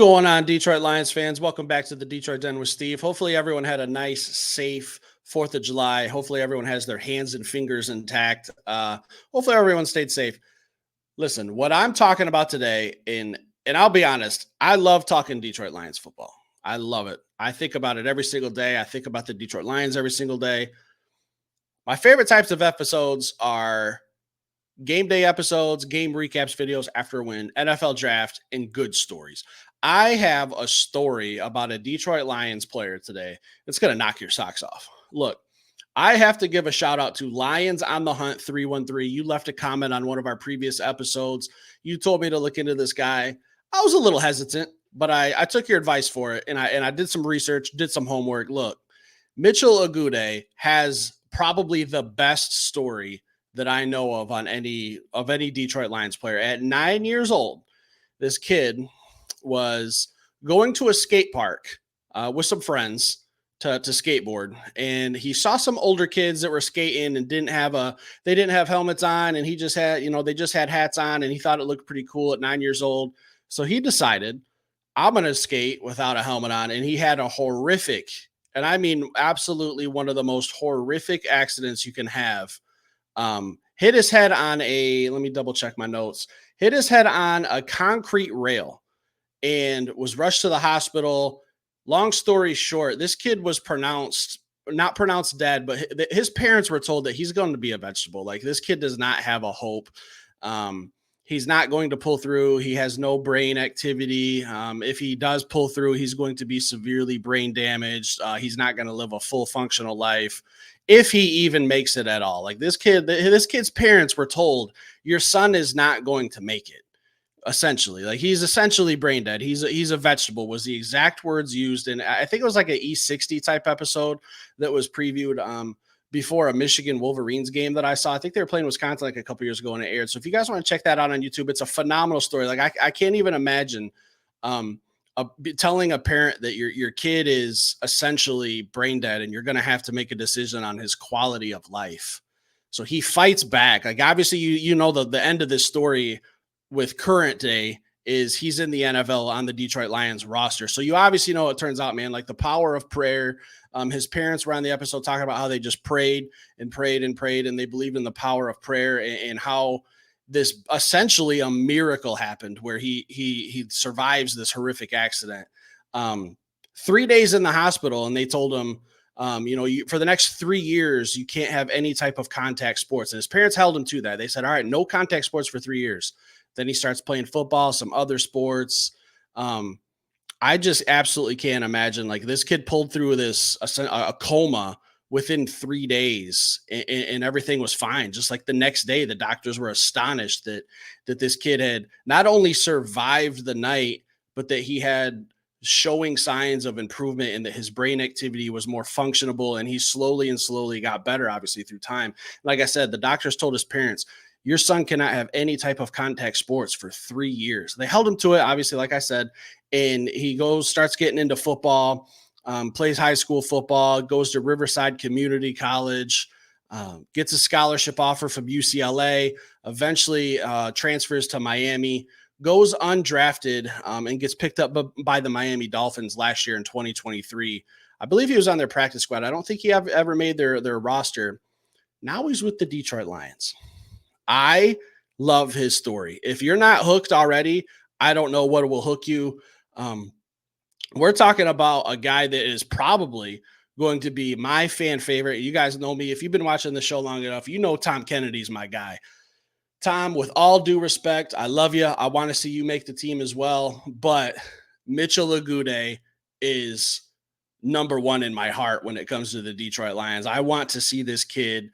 going on, Detroit Lions fans? Welcome back to the Detroit Den with Steve. Hopefully, everyone had a nice, safe 4th of July. Hopefully, everyone has their hands and fingers intact. Hopefully, everyone stayed safe. Listen, what I'm talking about today, and I'll be honest, I love talking Detroit Lions football. I love it. I think about it every single day. I think about the Detroit Lions every single day. My favorite types of episodes are game day episodes, game recaps videos after a win, NFL draft, and good stories. I have a story about a Detroit Lions player today that's going to knock your socks off. Look, I have to give a shout out to Lions on the Hunt 313. You left a comment on one of our previous episodes. You told me to look into this guy. I was a little hesitant, but I took your advice for it, and I did some research, did some homework. Look, Mitchell Agude has probably the best story that I know of on any Detroit Lions player. At 9 years old, this kid was going to a skate park with some friends to skateboard, and he saw some older kids that were skating and didn't have helmets on, and he just had, they just had hats on, and he thought it looked pretty cool at 9 years old. So he decided, I'm going to skate without a helmet on, and he had a horrific, and I mean absolutely one of the most horrific accidents you can have. Hit his head on let me double check my notes, hit his head on a concrete rail and was rushed to the hospital. Long story short, this kid was not pronounced dead, but his parents were told that he's going to be a vegetable. Like, this kid does not have a hope. He's not going to pull through. He has no brain activity. If he does pull through, he's going to be severely brain damaged. He's not going to live a full functional life, if he even makes it at all. Like, this kid's parents were told, your son is not going to make it. Essentially, like, he's essentially brain dead. He's a vegetable was the exact words used. And I think it was like an E60 type episode that was previewed before a Michigan Wolverines game that I saw. I think they were playing Wisconsin like a couple years ago, and it aired. So if you guys want to check that out on YouTube, it's a phenomenal story. Like, I can't even imagine telling a parent that your kid is essentially brain dead and you're going to have to make a decision on his quality of life. So he fights back. Like, obviously, the end of this story with current day is he's in the NFL on the Detroit Lions roster. So you obviously know it turns out, man, like the power of prayer. His parents were on the episode talking about how they just prayed and prayed and prayed, and they believed in the power of prayer, and how this essentially a miracle happened where he survives this horrific accident. 3 days in the hospital, and they told him, for the next 3 years, you can't have any type of contact sports. And his parents held him to that. They said, all right, no contact sports for 3 years. Then he starts playing football, some other sports. I just absolutely can't imagine, like, this kid pulled through a coma within 3 days, and everything was fine. Just like the next day, the doctors were astonished that this kid had not only survived the night, but that he had showing signs of improvement and that his brain activity was more functionable, and he slowly got better, obviously, through time. Like I said, the doctors told his parents, your son cannot have any type of contact sports for 3 years. They held him to it, obviously, like I said, and he starts getting into football, plays high school football, goes to Riverside Community College, gets a scholarship offer from UCLA, eventually transfers to Miami, goes undrafted, and gets picked up by the Miami Dolphins last year in 2023. I believe he was on their practice squad. I don't think he ever made their roster. Now he's with the Detroit Lions. I love his story. If you're not hooked already, I don't know what will hook you. We're talking about a guy that is probably going to be my fan favorite. You guys know me. If you've been watching the show long enough, you know Tom Kennedy's my guy. Tom, with all due respect, I love you. I want to see you make the team as well. But Mitchell Agude is number one in my heart when it comes to the Detroit Lions. I want to see this kid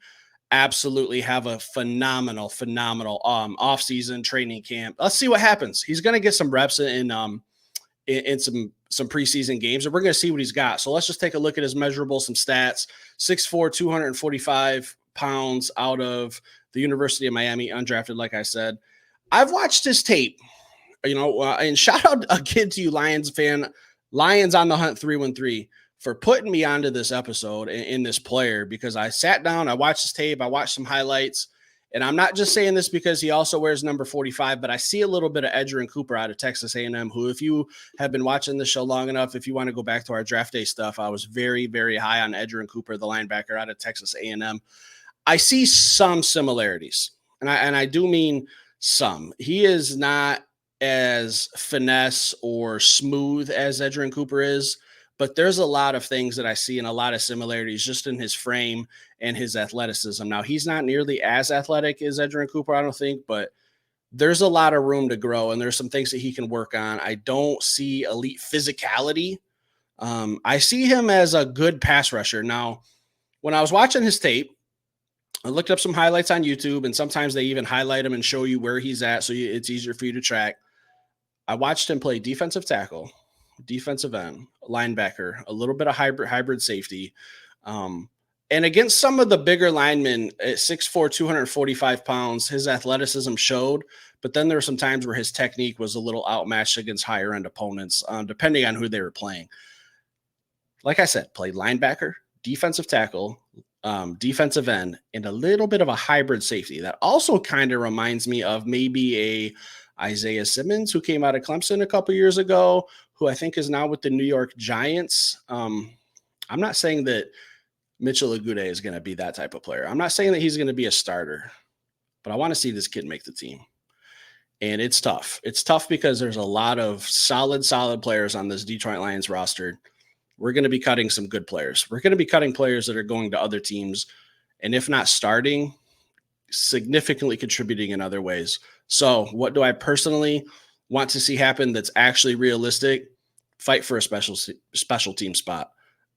absolutely have a phenomenal offseason training camp. Let's see what happens. He's going to get some reps in some preseason games, and we're going to see what he's got. So let's just take a look at his measurables, some stats. 6'4", 245 pounds, out of the University of Miami, undrafted, like I said. I've watched his tape, and shout out again to you, Lions fan, Lions on the Hunt 313, for putting me onto this episode in this player, because I sat down, I watched his tape, I watched some highlights, And I'm not just saying this because he also wears number 45, but I see a little bit of Edgerrin Cooper out of Texas A&M, who, if you have been watching the show long enough, if you want to go back to our draft day stuff, I was very, very high on Edgerrin Cooper, the linebacker out of Texas A&M. I see some similarities, and I do mean some. He is not as finesse or smooth as Edgerrin Cooper is, but there's a lot of things that I see and a lot of similarities just in his frame and his athleticism. Now, he's not nearly as athletic as Edgerrin Cooper, I don't think, but there's a lot of room to grow, and there's some things that he can work on. I don't see elite physicality. I see him as a good pass rusher. Now, when I was watching his tape, I looked up some highlights on YouTube, and sometimes they even highlight him and show you where he's at, so it's easier for you to track. I watched him play defensive tackle, defensive end, linebacker, a little bit of hybrid safety. And against some of the bigger linemen at 6'4", 245 pounds, his athleticism showed, but then there were some times where his technique was a little outmatched against higher end opponents, depending on who they were playing. Like I said, played linebacker, defensive tackle, defensive end, and a little bit of a hybrid safety. That also kind of reminds me of maybe a Isaiah Simmons, who came out of Clemson a couple years ago, who I think is now with the New York Giants. I'm not saying that Mitchell Agude is going to be that type of player. I'm not saying that he's going to be a starter, but I want to see this kid make the team. And it's tough. It's tough because there's a lot of solid players on this Detroit Lions roster. We're going to be cutting some good players. We're going to be cutting players that are going to other teams, and if not starting, significantly contributing in other ways. So what do I personally want to see happen that's actually realistic? Fight for a special team spot.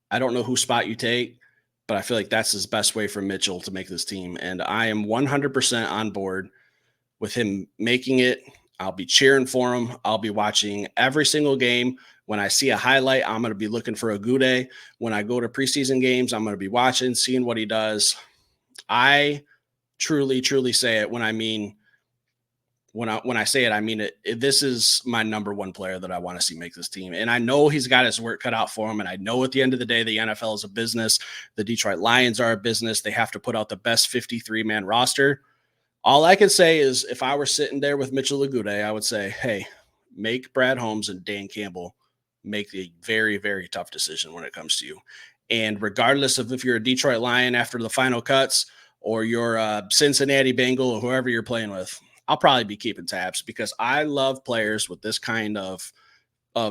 I don't know whose spot you take, but I feel like that's his best way for Mitchell to make this team. And I am 100% on board with him making it. I'll be cheering for him. I'll be watching every single game. When I see a highlight, I'm going to be looking for Agude. When I go to preseason games, I'm going to be watching, seeing what he does. I truly say it when I say it, I mean it. This is my number one player that I want to see make this team. And I know he's got his work cut out for him. And I know at the end of the day, the NFL is a business. The Detroit Lions are a business. They have to put out the best 53-man roster. All I can say is if I were sitting there with Mitchell Agude, I would say, hey, make Brad Holmes and Dan Campbell make the very, very tough decision when it comes to you. And regardless of if you're a Detroit Lion after the final cuts or you're a Cincinnati Bengal or whoever you're playing with, I'll probably be keeping tabs because I love players with this kind of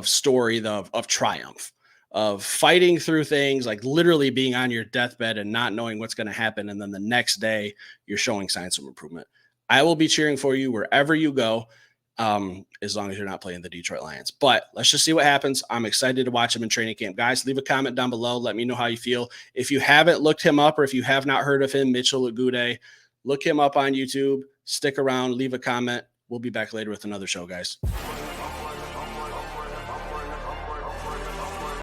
story of triumph, of fighting through things, like literally being on your deathbed and not knowing what's going to happen. And then the next day you're showing signs of improvement. I will be cheering for you wherever you go, as long as you're not playing the Detroit Lions. But let's just see what happens. I'm excited to watch him in training camp. Guys, leave a comment down below. Let me know how you feel. If you haven't looked him up or if you have not heard of him, Mitchell Agude, look him up on YouTube. Stick around, leave a comment. We'll be back later with another show, guys.